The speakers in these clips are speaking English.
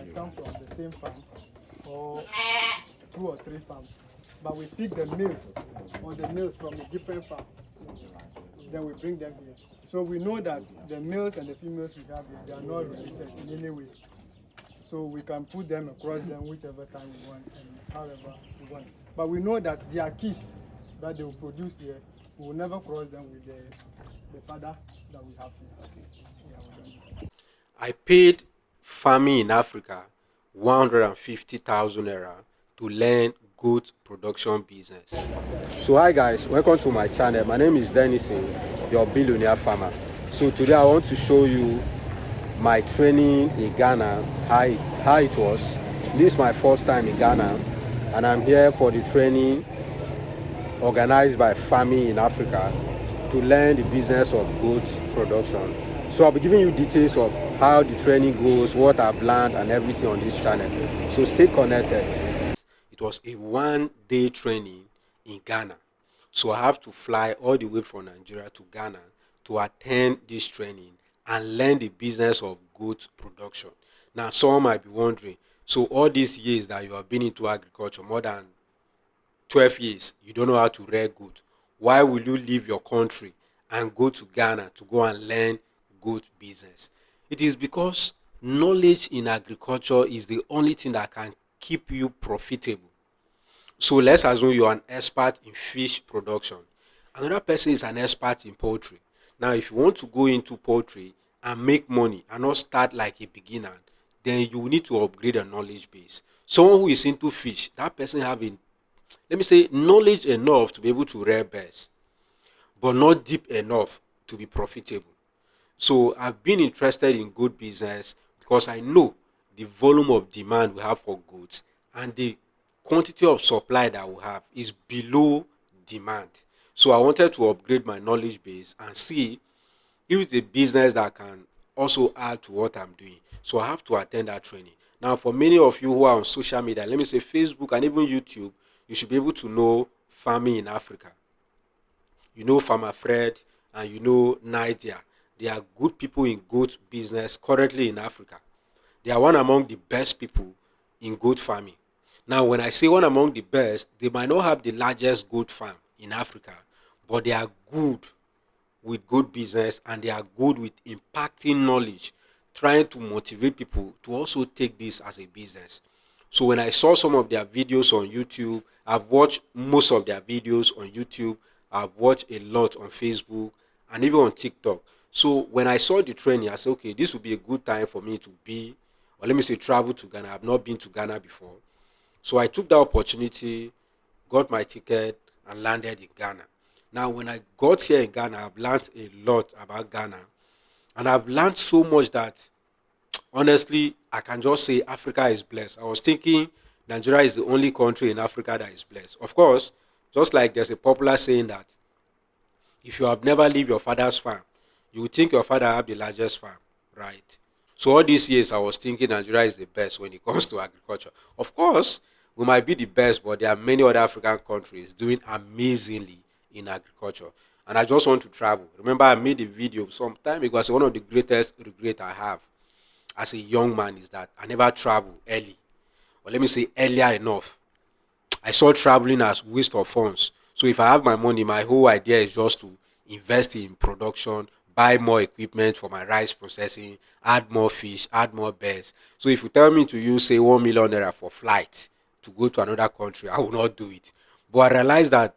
might come from the same farm or 2 or 3 farms, but we pick the male or the males from a different farm. Then we bring them here. So we know that the males and the females we have here, they are not related in any way. So we can put them across them whichever time we want and however we want. But we know that their keys that they will produce here, we will never cross them with the father that we have here. Okay. Yeah, we don't. I paid farming in Africa 150,000 naira to learn goat production business. So hi guys, welcome to my channel. My name is Denison, your billionaire farmer. So today I want to show you my training in Ghana, how it was. This is my first time in Ghana, and I'm here for the training organized by Farming in Africa to learn the business of goat production. So I'll be giving you details of how the training goes, what I've learned, and everything on this channel. So stay connected. It was a one-day training in Ghana. So I have to fly all the way from Nigeria to Ghana to attend this training and learn the business of goat production. Now, some might be wondering, so all these years that you have been into agriculture, more than 12 years, you don't know how to rear goat. Why will you leave your country and go to Ghana to go and learn goat business? It is because knowledge in agriculture is the only thing that can keep you profitable. So let's assume you are an expert in fish production. Another person is an expert in poultry. Now, if you want to go into poultry and make money and not start like a beginner, then you need to upgrade your knowledge base. Someone who is into fish, that person having, let me say, knowledge enough to be able to rear birds, but not deep enough to be profitable. So I've been interested in goat business because I know the volume of demand we have for goats and the quantity of supply that we have is below demand. So I wanted to upgrade my knowledge base and see if it's a business that can also add to what I'm doing. So I have to attend that training. Now, for many of you who are on social media, let me say Facebook and even YouTube, you should be able to know Farming in Africa. You know Farmer Fred and you know Nigeria. They are good people in goat business currently in Africa. They are one among the best people in goat farming. Now, when I say one among the best, they might not have the largest goat farm in Africa, but they are good with goat business and they are good with impacting knowledge, trying to motivate people to also take this as a business. So when I saw some of their videos on YouTube, I've watched most of their videos on YouTube, I've watched a lot on Facebook and even on TikTok. So when I saw the training, I said, okay, this would be a good time for me to be, or let me say, travel to Ghana. I've not been to Ghana before. So I took the opportunity, got my ticket, and landed in Ghana. Now, when I got here in Ghana, I've learned a lot about Ghana. And I've learned so much that, honestly, I can just say Africa is blessed. I was thinking Nigeria is the only country in Africa that is blessed. Of course, just like there's a popular saying that if you have never left your father's farm, you would think your father have the largest farm, right? So all these years I was thinking Nigeria is the best when it comes to agriculture. Of course, we might be the best, but there are many other African countries doing amazingly in agriculture. And I just want to travel. Remember, I made a video some time ago. I said one of the greatest regret I have as a young man is that I never traveled early. Or let me say earlier enough. I saw traveling as waste of funds. So if I have my money, my whole idea is just to invest in production, buy more equipment for my rice processing, add more fish, add more birds. So if you tell me to use say 1 million naira for flight to go to another country, I will not do it. But I realized that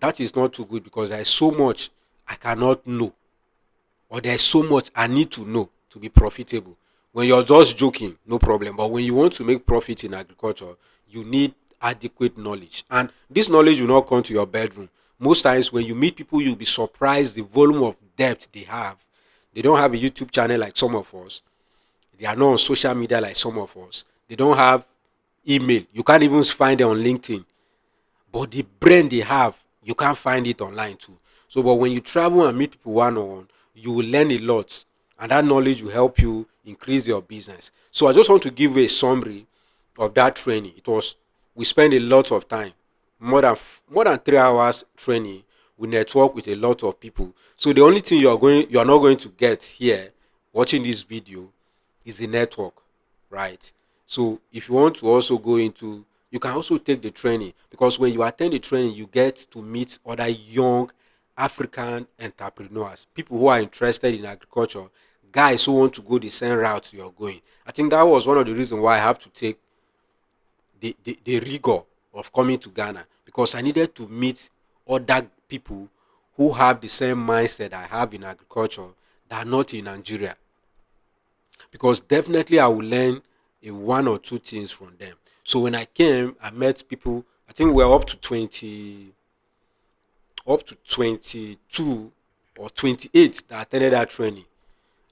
that is not too good because there is so much I cannot know, or there's so much I need to know to be profitable. When you're just joking, no problem. But when you want to make profit in agriculture, you need adequate knowledge. And this knowledge will not come to your bedroom. Most times when you meet people, you'll be surprised the volume of depth they have. They don't have a YouTube channel like some of us. They are not on social media like some of us. They don't have email. You can't even find them on LinkedIn. But the brain they have, you can't find it online too. So, but when you travel and meet people one on one, you will learn a lot, and that knowledge will help you increase your business. So, I just want to give you a summary of that training. We spend a lot of time, more than 3 hours training. We network with a lot of people. So, the only thing you are not going to get here watching this video is the network, right? So if you want to also go into, you can also take the training, because when you attend the training, you get to meet other young African entrepreneurs, people who are interested in agriculture, guys who want to go the same route you're going. I think that was one of the reasons why I have to take the rigor of coming to Ghana, because I needed to meet other people who have the same mindset I have in agriculture that are not in Nigeria. Because definitely I will learn a one or two things from them. So when I came, I met people. I think we were up to 22 or 28 that attended that training,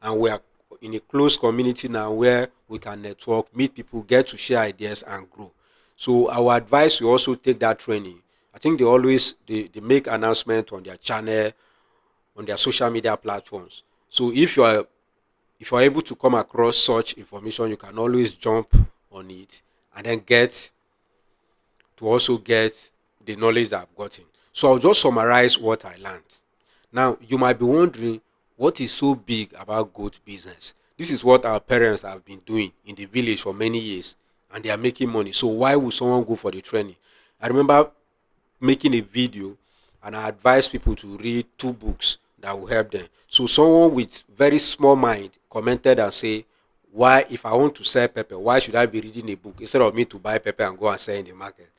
and we are in a close community now where we can network, meet people, get to share ideas and grow. So our advice, we also take that training. I think they make announcement on their channel, on their social media platforms. So if you are able to come across such information, you can always jump on it and then get the knowledge that I've gotten. So I'll just summarize what I learned. Now, you might be wondering, what is so big about goat business? This is what our parents have been doing in the village for many years, and they are making money. So why would someone go for the training? I remember making a video, and I advise people to read two books that will help them. So someone with very small mind commented and say, why, if I want to sell pepper, why should I be reading a book instead of me to buy pepper and go and sell in the market?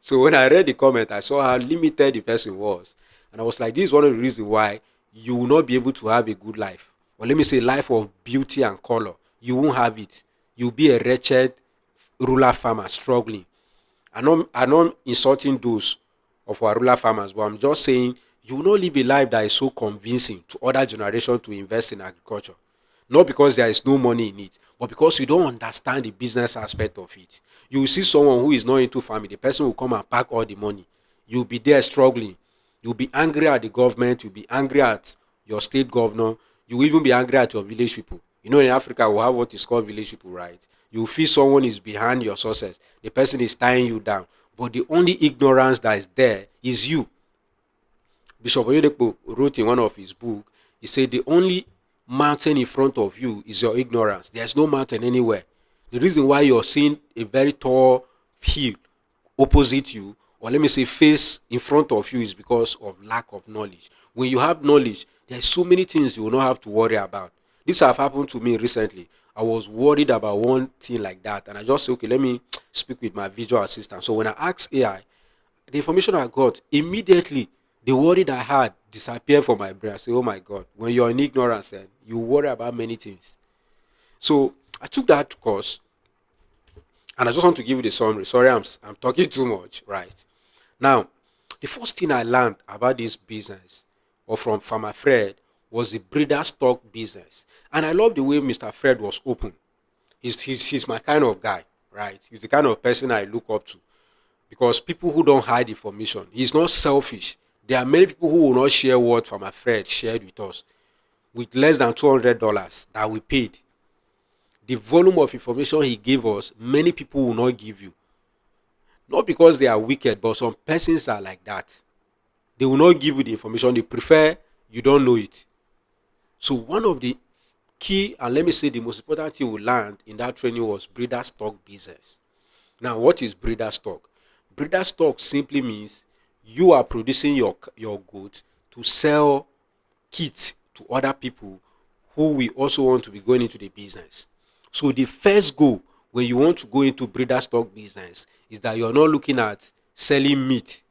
So when I read the comment, I saw how limited the person was, and I was like, this is one of the reasons why you will not be able to have a good life, or let me say life of beauty and color. You won't have it. You'll be a wretched rural farmer struggling. I'm not insulting those of our rural farmers, but I'm just saying you will not live a life that is so convincing to other generations to invest in agriculture. Not because there is no money in it, but because you don't understand the business aspect of it. You will see someone who is not into farming, the person will come and pack all the money. You'll be there struggling. You'll be angry at the government, you'll be angry at your state governor, you will even be angry at your village people. You know, in Africa, we have what is called village people, right? You feel someone is behind your success. The person is tying you down. But the only ignorance that is there is you. Bishop Oyedepo wrote in one of his books, he said, the only mountain in front of you is your ignorance. There's no mountain anywhere. The reason why you're seeing a very tall hill opposite you, or let me say face in front of you, is because of lack of knowledge. When you have knowledge, there's so many things you will not have to worry about. This have happened to me recently. I was worried about one thing like that, and I just said, okay, let me speak with my visual assistant. So when I asked AI, the information I got immediately, the worry that I had disappeared from my brain. I said, oh my God, when you're in ignorance, then you worry about many things. So I took that course, and I just want to give you the summary. Sorry, I'm talking too much, right? Now, the first thing I learned about this business, or from Farmer Fred, was the breeder stock business. And I love the way Mr. Fred was open. He's my kind of guy, right? He's the kind of person I look up to, because people who don't hide information, he's not selfish. There are many people who will not share what Farmer Fred shared with us with less than $200 that we paid. The volume of information he gave us, many people will not give you. Not because they are wicked, but some persons are like that. They will not give you the information. They prefer you don't know it. So one of the key, and let me say the most important thing we learned in that training, was breeder stock business. Now, what is breeder stock? Breeder stock simply means you are producing your goat to sell kits to other people who will also want to be going into the business. So the first goal when you want to go into breeder stock business is that you're not looking at selling meat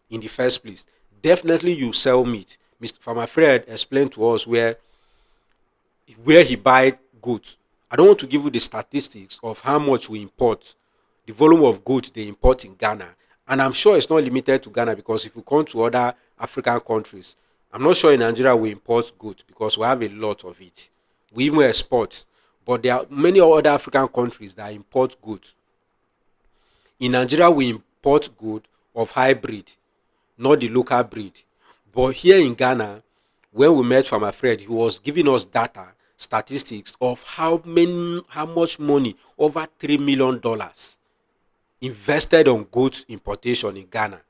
in the first place. Definitely you sell meat. Mr. Farmer Fred explained to us where he buy goats. I don't want to give you the statistics of how much we import, the volume of goats they import in Ghana. And I'm sure it's not limited to Ghana, because if you come to other African countries, I'm not sure in Nigeria we import goat because we have a lot of it. We even export. But there are many other African countries that import goat. In Nigeria, we import goat of hybrid, not the local breed. But here in Ghana, when we met Farmer Fred, he was giving us data, statistics of how much money, over $3 million invested on goat importation in Ghana.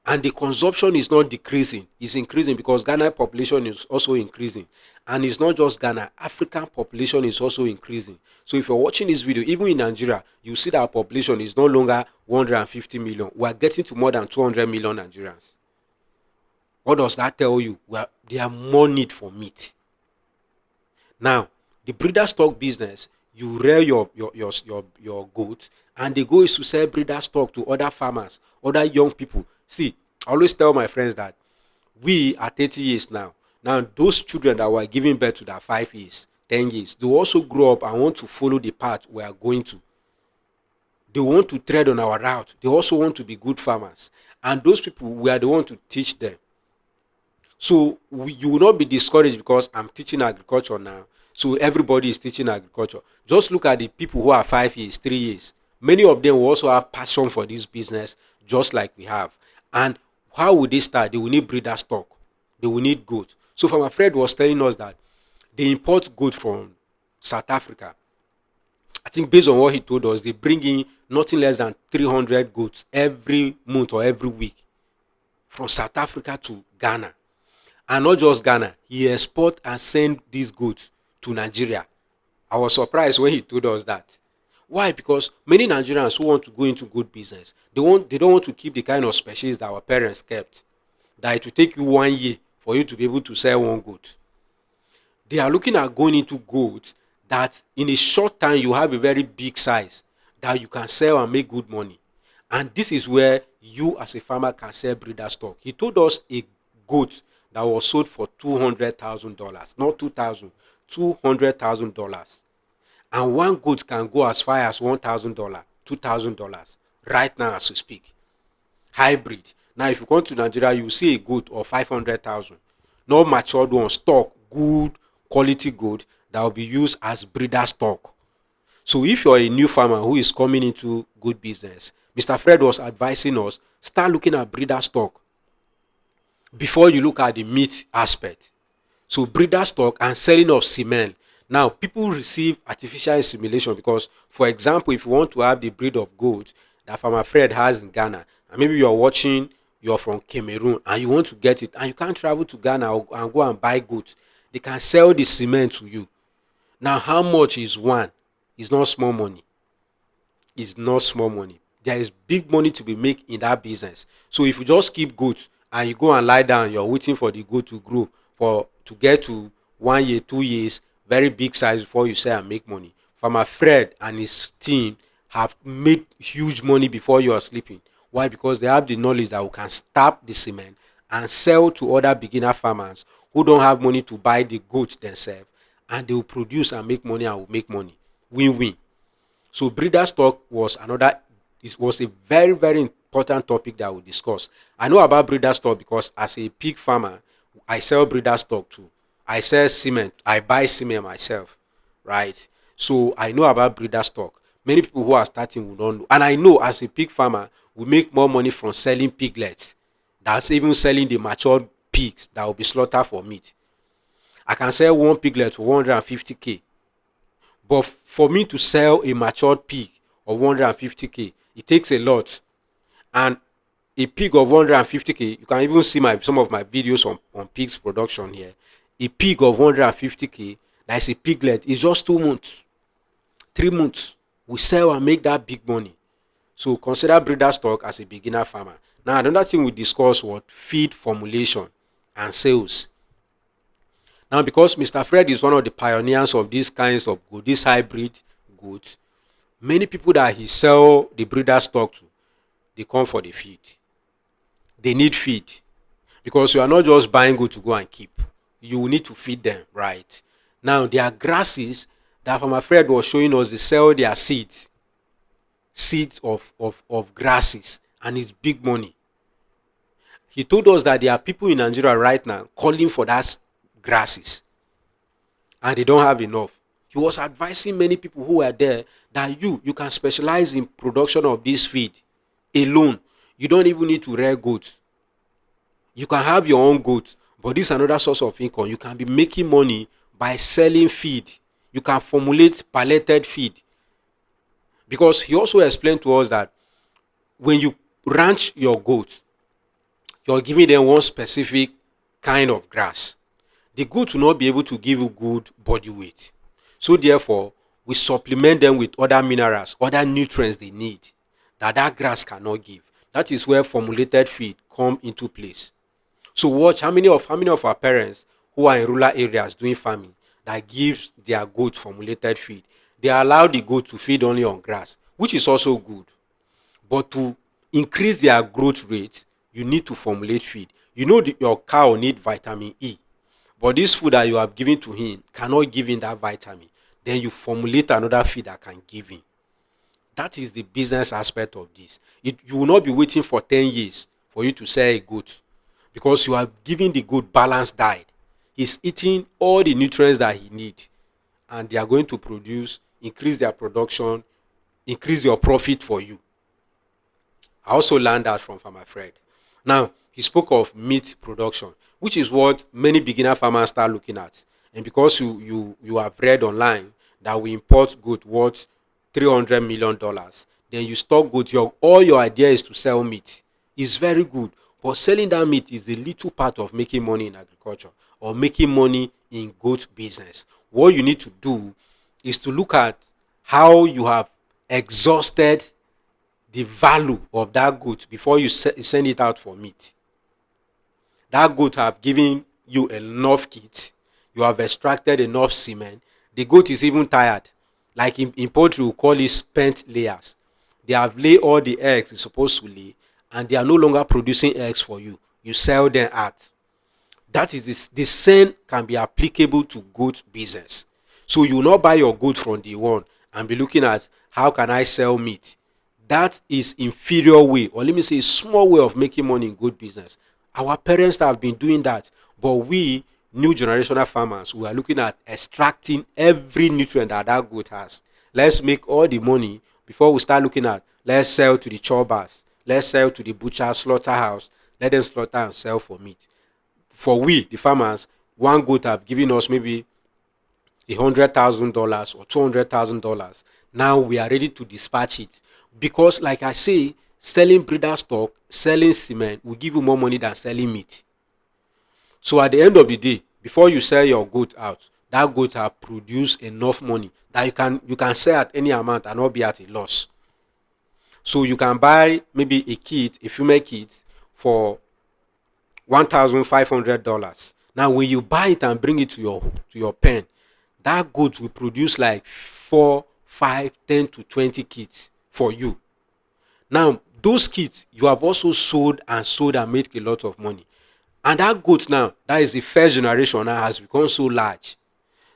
and the consumption is not decreasing, it's increasing, because Ghana population is also increasing. And it's not just Ghana, African population is also increasing. So if you're watching this video, even in Nigeria, you see that our population is no longer 150 million. We are getting to more than 200 million Nigerians. What does that tell you? Well, there are more need for meat. Now, the breeder stock business, you rear your goats, and the goal is to sell breeder stock to other farmers, other young people. See, I always tell my friends that we are 30 years now. Now, those children that were giving birth to that 5 years, 10 years, they also grow up and want to follow the path we are going to. They want to tread on our route. They also want to be good farmers. And those people, we are the one to teach them. So you will not be discouraged because I'm teaching agriculture now. So everybody is teaching agriculture. Just look at the people who are 5 years, 3 years. Many of them will also have passion for this business, just like we have. And how will they start? They will need breeder stock. They will need goat. So Farmer Fred was telling us that they import goat from South Africa. I think based on what he told us, they bring in nothing less than 300 goats every month or every week from South Africa to Ghana. And not just Ghana, he export and send these goods to Nigeria. I was surprised when he told us that. Why? Because many Nigerians who want to go into goat business, they don't want to keep the kind of species that our parents kept. That it will take you 1 year for you to be able to sell one goat. They are looking at going into goats that in a short time you have a very big size that you can sell and make good money. And this is where you as a farmer can sell breeder stock. He told us a goat that was sold for $200,000, not $2,000, $200,000. And one goat can go as far as $1,000, $2,000 right now as we speak. Hybrid. Now, if you come to Nigeria, you see a goat of 500,000. Not matured one, stock, good quality goat that will be used as breeder stock. So if you're a new farmer who is coming into good business, Mr. Fred was advising us, start looking at breeder stock before you look at the meat aspect. So breeder stock and selling of semen. Now, people receive artificial insemination because, for example, if you want to have the breed of goat that Farmer Fred has in Ghana, and maybe you're watching, you're from Cameroon, and you want to get it, and you can't travel to Ghana and go and buy goat, they can sell the semen to you. Now, how much is one? It's not small money. Is not small money. There is big money to be made in that business. So if you just keep goats and you go and lie down, you're waiting for the goat to grow to get to 1 year, 2 years, very big size before you sell and make money. Farmer Fred and his team have made huge money before you are sleeping. Why? Because they have the knowledge that we can start the semen and sell to other beginner farmers who don't have money to buy the goat themselves, and they will produce and make money and will make money. Win-win. So breeder stock was it was a very, very important topic that we discuss. I know about breeder stock because as a pig farmer, I sell breeder stock too. I sell semen. I buy semen myself, right? So I know about breeder stock. Many people who are starting will not know. And I know as a pig farmer, we make more money from selling piglets than even selling the matured pigs that will be slaughtered for meat. I can sell one piglet for 150K. But for me to sell a matured pig of 150K, it takes a lot. And a pig of 150K, you can even see some of my videos on pigs production here. A pig of 150K, that is a piglet, is just 2 months, 3 months. We sell and make that big money. So consider breeder stock as a beginner farmer. Now, another thing we discussed was feed formulation and sales. Now, because Mr. Fred is one of the pioneers of these kinds of goods, this hybrid goods, many people that he sell the breeder stock to, they come for the feed. They need feed. Because you are not just buying good to go and keep. You will need to feed them, right? Now, there are grasses that Farmer Fred was showing us. They sell their seeds of grasses, and it's big money. He told us that there are people in Nigeria right now calling for that grasses, and they don't have enough. He was advising many people who were there that you can specialize in production of this feed alone. You don't even need to rear goats. You can have your own goats, but this is another source of income. You can be making money by selling feed. You can formulate pelleted feed. Because he also explained to us that when you ranch your goats, You're giving them one specific kind of grass. The goat will not be able to give you good body weight. So therefore, we supplement them with other minerals, other nutrients they need that grass cannot give. That is where formulated feed come into place. So watch how many of our parents who are in rural areas doing farming that gives their goat formulated feed. They allow the goat to feed only on grass, which is also good. But to increase their growth rate, you need to formulate feed. Your cow need vitamin E, but this food that you have given to him cannot give him that vitamin. Then you formulate another feed that can give him. That is the business aspect of this. You will not be waiting for 10 years for you to sell a goat, because you are giving the goat balanced diet. He's eating all the nutrients that he needs, and they are going to produce, increase their production, increase your profit for you. I also learned that from Farmer Fred. Now, he spoke of meat production, which is what many beginner farmers start looking at. And because you have read online that we import goat worth $300 million, then you stock goat. All your idea is to sell meat. It's very good, but selling that meat is a little part of making money in agriculture or making money in goat business. What you need to do is to look at how you have exhausted the value of that goat before you send it out for meat. That goat have given you enough kit, you have extracted enough semen. The goat is even tired. Like in poultry, we call it spent layers. They have laid all the eggs it's supposed to lay, and they are no longer producing eggs for you. You sell them out. That is this. The same can be applicable to goat business. So you will not buy your goat from day one and be looking at how can I sell meat. That is inferior way, or let me say, small way of making money in goat business. Our parents have been doing that, but we new generational farmers, we are looking at extracting every nutrient that goat has. Let's make all the money before we start looking at let's sell to the choppers, let's sell to the butcher, slaughterhouse, let them slaughter and sell for meat. For we the farmers, one goat have given us maybe $100,000 or $200,000. Now we are ready to dispatch it, because like I say, selling breeder stock, selling cement will give you more money than selling meat. So at the end of the day, before you sell your goat out, that goat have produced enough money that you can sell at any amount and not be at a loss. So you can buy maybe a female kit for $1,500. Now when you buy it and bring it to your pen, that goat will produce like 4, 5, 10 to 20 kits for you. Now those kits you have also sold and made a lot of money. And that goat now, that is the first generation now, has become so large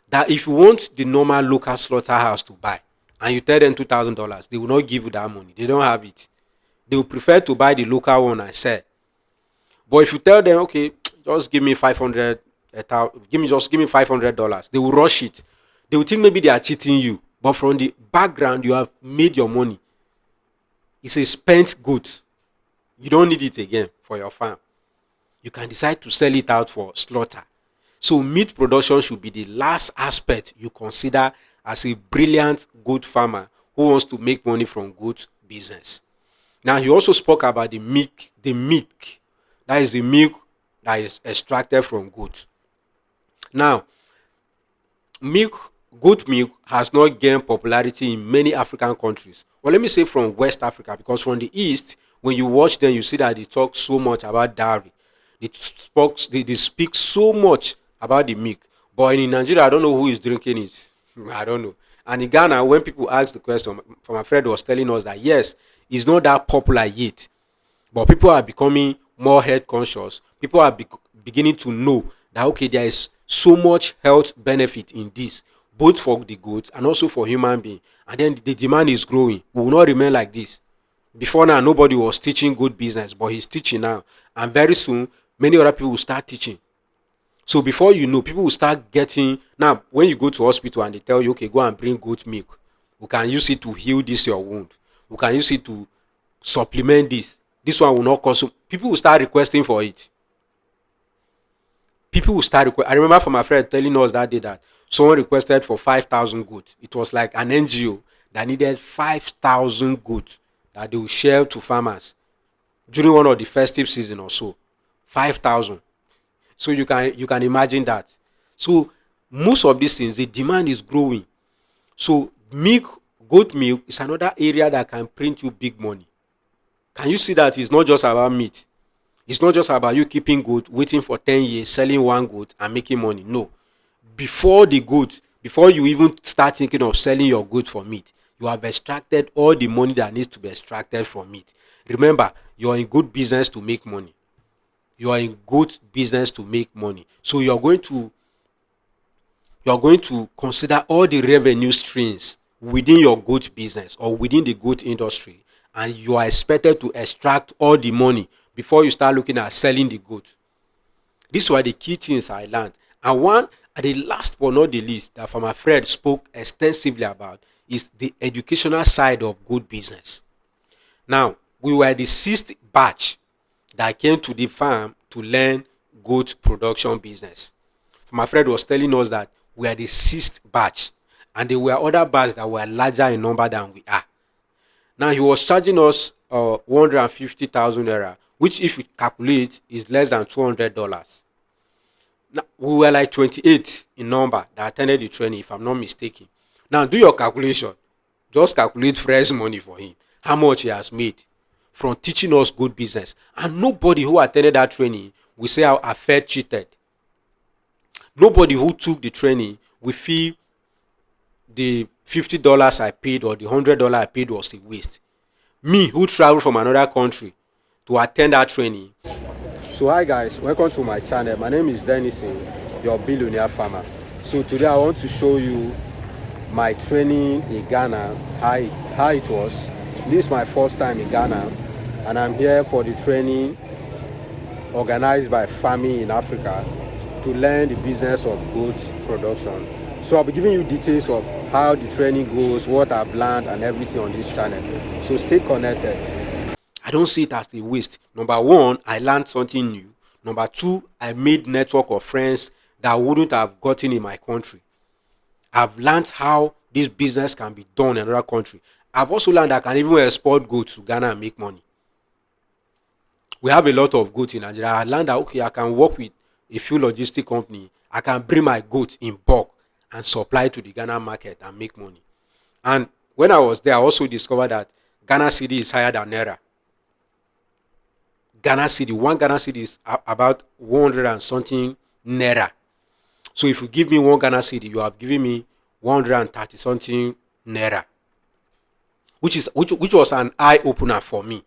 that if you want the normal local slaughterhouse to buy and you tell them $2,000, they will not give you that money. They don't have it. They will prefer to buy the local one and sell. But if you tell them, okay, just give me 500, give me $500, they will rush it. They will think maybe they are cheating you, but from the background you have made your money. It's a spent goat. You don't need it again for your farm. You can decide to sell it out for slaughter. So meat production should be the last aspect you consider as a brilliant goat farmer who wants to make money from goat business. Now he also spoke about the milk. That is the milk that is extracted from goat. Now, goat milk has not gained popularity in many African countries. Well, let me say from West Africa, because from the East, when you watch them, you see that they talk so much about dairy. They speak so much about the milk. But in Nigeria, I don't know who is drinking it. I don't know. And in Ghana, when people ask the question, my friend was telling us that yes, it's not that popular yet. But people are becoming more health conscious. People are beginning to know that, okay, there is so much health benefit in this, both for the goats and also for human being. And then the demand is growing. We will not remain like this. Before now, nobody was teaching good business, but he's teaching now. And very soon, many other people will start teaching. So before you know, people will start getting. Now, when you go to hospital and they tell you, okay, go and bring goat milk, we can use it to heal this your wound. We can use it to supplement this. This one will not cost. People will start requesting for it. I remember from my friend telling us that day that someone requested for 5,000 goats. It was like an NGO that needed 5,000 goats that they will share to farmers during one of the festive season or so. 5,000. So you can imagine that. So most of these things, the demand is growing. So milk, goat milk is another area that can print you big money. Can you see that it's not just about meat? It's not just about you keeping goat, waiting for 10 years, selling one goat and making money. No. Before the goat, before you even start thinking of selling your goat for meat, you have extracted all the money that needs to be extracted from it. Remember, you're in good business to make money. You are in goat business to make money. So you're going to consider all the revenue streams within your goat business or within the goat industry, and you are expected to extract all the money before you start looking at selling the goat. These were the key things I learned. And one, and the last but not the least, that Farmer Fred spoke extensively about is the educational side of goat business. Now, we were the sixth batch that came to the farm to learn goat production business. My friend was telling us that we are the sixth batch, and there were other batches that were larger in number than we are. Now he was charging us 150,000 naira, which if you calculate is less than $200. Now, we were like 28 in number that attended the training, if I'm not mistaken. Now do your calculation. Just calculate fresh money for him. How much he has made from teaching us good business. And nobody who attended that training will say how I felt cheated. Nobody who took the training will feel the $50 I paid or the $100 I paid was a waste. Me, who traveled from another country to attend that training. So hi guys, welcome to my channel. My name is Dennis, your billionaire farmer. So today I want to show you my training in Ghana, how it was. This is my first time in Ghana, and I'm here for the training organized by Farming in Africa to learn the business of goat production. So I'll be giving you details of how the training goes, what I've learned and everything on this channel. So stay connected. I don't see it as a waste. Number one, I learned something new. Number two, I made network of friends that I wouldn't have gotten in my country. I've learned how this business can be done in another country. I've also learned I can even export goats to Ghana and make money. We have a lot of goats in Nigeria. I learned that okay, I can work with a few logistic company. I can bring my goats in bulk and supply to the Ghana market and make money. And when I was there, I also discovered that Ghana cedi is higher than Naira. One Ghana cedi is about 100 and something Naira. So if you give me one Ghana cedi, you have given me 130 something Naira, which was an eye opener for me.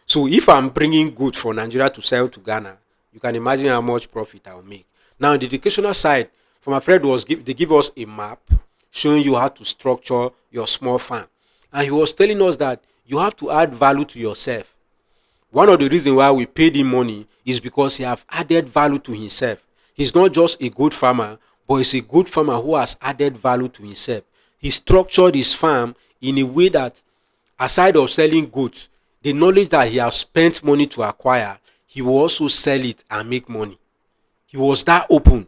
So if I'm bringing goods from Nigeria to sell to Ghana, you can imagine how much profit I will make. Now, the educational side, from my friend they give us a map showing you how to structure your small farm, and he was telling us that you have to add value to yourself. One of the reasons why we paid him money is because he have added value to himself. He's not just a good farmer, but he's a good farmer who has added value to himself. He structured his farm in a way that, aside of selling goods, the knowledge that he has spent money to acquire, he will also sell it and make money. He was that open.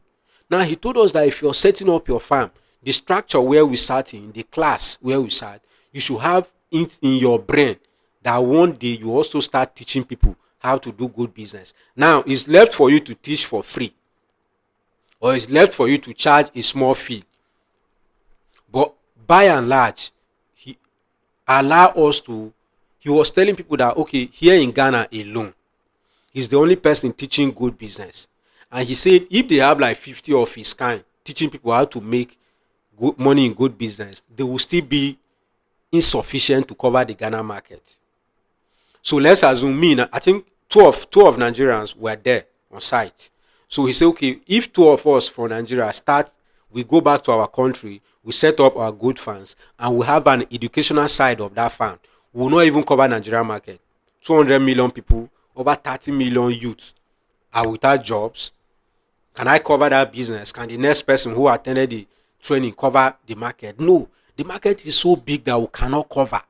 Now he told us that if you're setting up your farm, the structure where we sat in, the class where we sat, you should have it in your brain that one day you also start teaching people how to do good business. Now it's left for you to teach for free, or it's left for you to charge a small fee. But by and large, he was telling people that okay, here in Ghana alone, he's the only person teaching good business. And he said if they have like 50 of his kind teaching people how to make good money in good business, they will still be insufficient to cover the Ghana market. So let's assume I think two of Nigerians were there on site. So he said, okay, if two of us from Nigeria we go back to our country, we set up our good farms, and we have an educational side of that farm, we will not even cover Nigeria market. 200 million people, over 30 million youths are without jobs. Can I cover that business? Can the next person who attended the training cover the market? No, the market is so big that we cannot cover.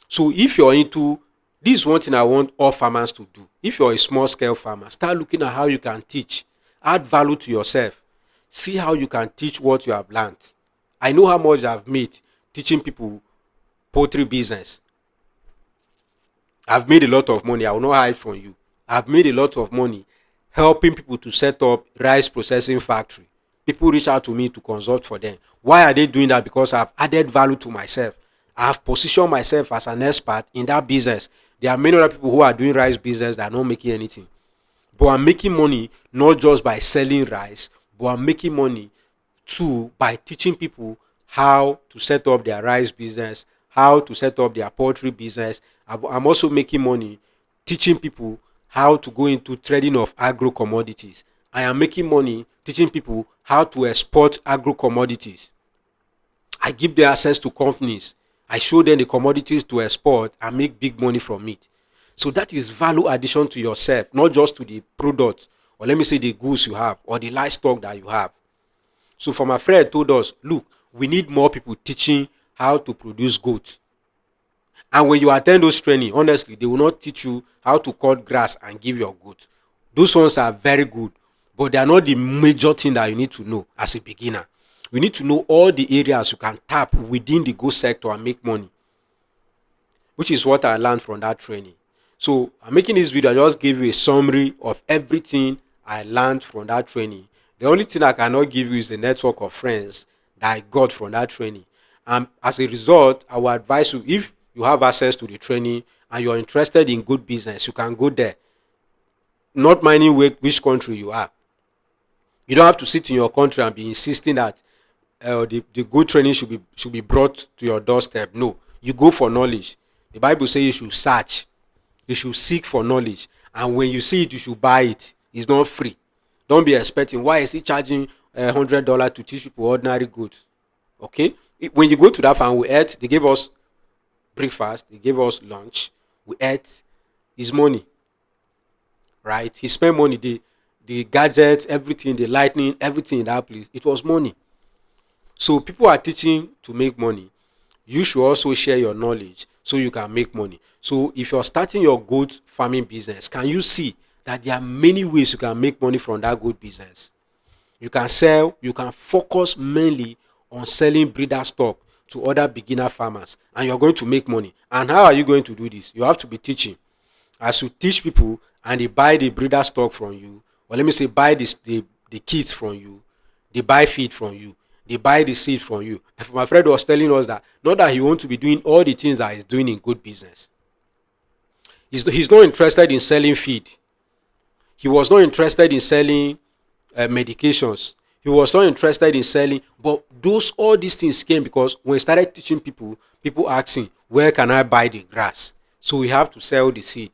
So if you're into this, is one thing I want all farmers to do. If you're a small scale farmer, start looking at how you can teach, add value to yourself, see how you can teach what you have learned. I know how much I've made teaching people poultry business. I've made a lot of money. I will not hide from you. I've made a lot of money helping people to set up rice processing factory. People reach out to me to consult for them. Why are they doing that? Because I've added value to myself. I've positioned myself as an expert in that business. There are many other people who are doing rice business that are not making anything. But I'm making money not just by selling rice, but I'm making money too by teaching people how to set up their rice business, how to set up their poultry business. I'm also making money teaching people how to go into trading of agro commodities. I am making money teaching people how to export agro commodities. I give them access to companies. I show them the commodities to export and make big money from it. So that is value addition to yourself, not just to the product, or let me say the goods you have or the livestock that you have. So for my friend told us, look, we need more people teaching how to produce goats. And when you attend those training, honestly, they will not teach you how to cut grass and give your goat. Those ones are very good, but they are not the major thing that you need to know as a beginner. You need to know all the areas you can tap within the goat sector and make money, which is what I learned from that training. So I'm making this video. I just gave you a summary of everything I learned from that training. The only thing I cannot give you is the network of friends that I got from that training. And as a result, I will advise you, if you have access to the training and you're interested in good business, you can go there. Not minding which country you are. You don't have to sit in your country and be insisting that the good training should be brought to your doorstep. No, you go for knowledge. The Bible says you should search, you should seek for knowledge, and when you see it, you should buy it. It's not free. Don't be expecting, why is he charging $100 to teach people ordinary goods? Okay, when you go to that farm, we ate. They gave us breakfast, they gave us lunch, we ate. His money, right? He spent money. The gadgets, everything, the lightning, everything in that place, it was money. So people are teaching to make money. You should also share your knowledge so you can make money. So if you're starting your goat farming business, can you see that there are many ways you can make money from that goat business? You can sell, you can focus mainly on selling breeder stock to other beginner farmers, and you're going to make money. And how are you going to do this? You have to be teaching. As you teach people and they buy the breeder stock from you, or let me say buy the kits from you, they buy feed from you, they buy the seed from you. And my friend was telling us that not that he wants to be doing all the things that he's doing in good business. He's not interested in selling feed. He was not interested in selling medications. He was not interested in selling, but all these things came because when he started teaching people, people asking, where can I buy the grass? So we have to sell the seed.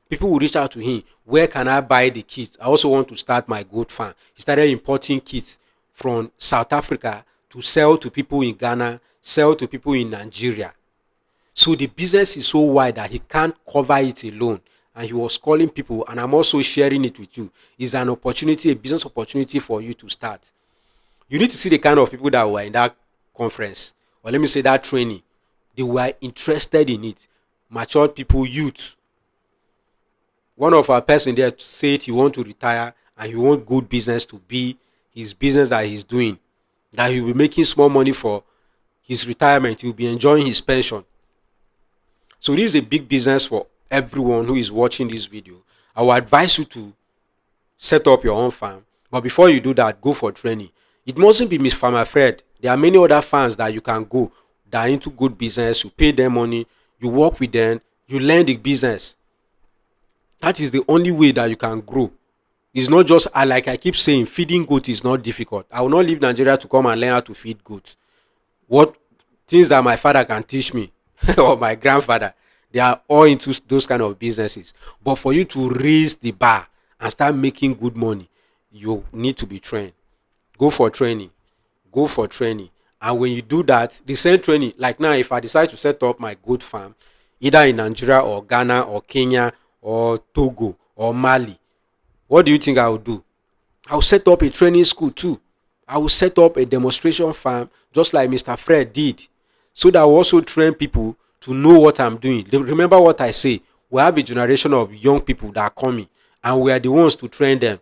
People will reach out to him, where can I buy the kits? I also want to start my goat farm. He started importing kits from South Africa to sell to people in Ghana, sell to people in Nigeria. So the business is so wide that he can't cover it alone. And he was calling people, and I'm also sharing it with you. It's an opportunity, a business opportunity for you to start. You need to see the kind of people that were in that conference, or let me say that training. They were interested in it. Matured people, youth. One of our person there said he want to retire and he want good business to be his business that he's doing. That he will be making small money for his retirement. He will be enjoying his pension. So this is a big business for everyone who is watching this video. I will advise you to set up your own farm. But before you do that, go for training. It mustn't be Miss Farmer Fred. There are many other farms that you can go that are into good business. You pay them money, you work with them, you learn the business. That is the only way that you can grow. It's not just, like I keep saying, feeding goat is not difficult. I will not leave Nigeria to come and learn how to feed goats. What things that my father can teach me or my grandfather, they are all into those kind of businesses. But for you to raise the bar and start making good money, you need to be trained. Go for training. Go for training. And when you do that, the same training, like now, if I decide to set up my goat farm, either in Nigeria or Ghana or Kenya or Togo or Mali, what do you think I will do? I will set up a training school too. I will set up a demonstration farm just like Mr. Fred did, so that I will also train people to know what I'm doing. Remember what I say, we have a generation of young people that are coming and we are the ones to train them.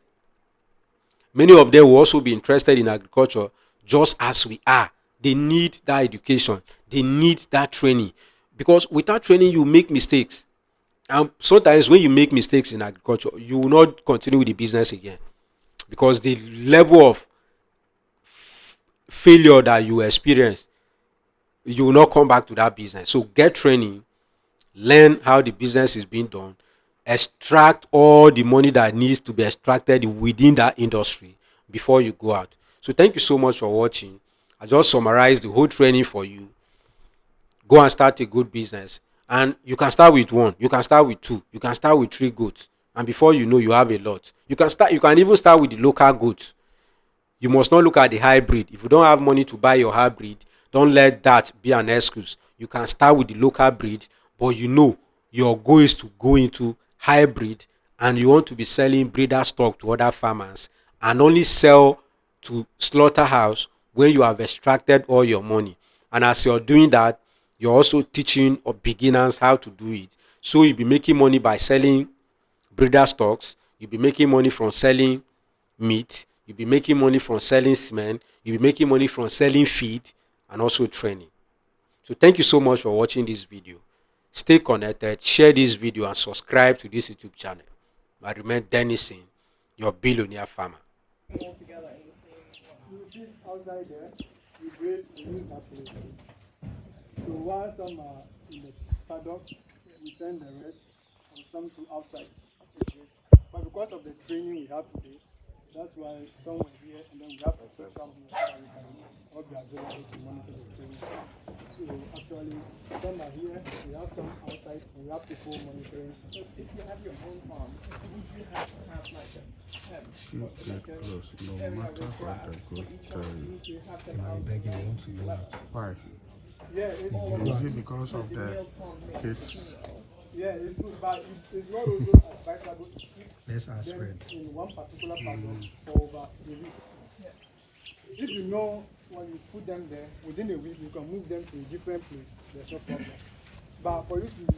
Many of them will also be interested in agriculture just as we are. They need that education. They need that training. Because without training, you make mistakes. And sometimes when you make mistakes in agriculture, you will not continue with the business again, because the level of failure that you experience, you will not come back to that business. So get training, learn how the business is being done, extract all the money that needs to be extracted within that industry before you go out. So thank you so much for watching. I just summarized the whole training for you. Go and start a good business, and you can start with one, you can start with two, you can start with three goats, and before you know, you have a lot. You can even start with the local goats. You must not look at the hybrid. If you don't have money to buy your hybrid, don't let that be an excuse. You can start with the local breed, but you know your goal is to go into hybrid, and you want to be selling breeder stock to other farmers and only sell to slaughterhouse when you have extracted all your money. And as you're doing that, you're also teaching beginners how to do it. So you'll be making money by selling breeder stocks, you'll be making money from selling meat, you'll be making money from selling cement, you'll be making money from selling feed, and also training. So thank you so much for watching this video. Stay connected, share this video, and subscribe to this YouTube channel. I remain Dennison, your billionaire farmer. All together in the same. You see outside there, we graze, we use that place. So while some are in the paddock, we send the rest, and some to outside. But because of the training we have today, that's why some were here, and then we have to put some here so that we can all be available to monitor the training. So actually, some are here, we have some outside, and we have people monitoring. So if you have your own farm, would you have to have like a pen? Keep it close, no matter what the good tell you. You have them out. Why? Yeah, it's Is it because of the case? yeah, it's good, but it's not also advisable to keep Let's them spread. in one particular paddock for over a week. If you know when you put them there, within a week you can move them to a different place. There's no problem. But for you to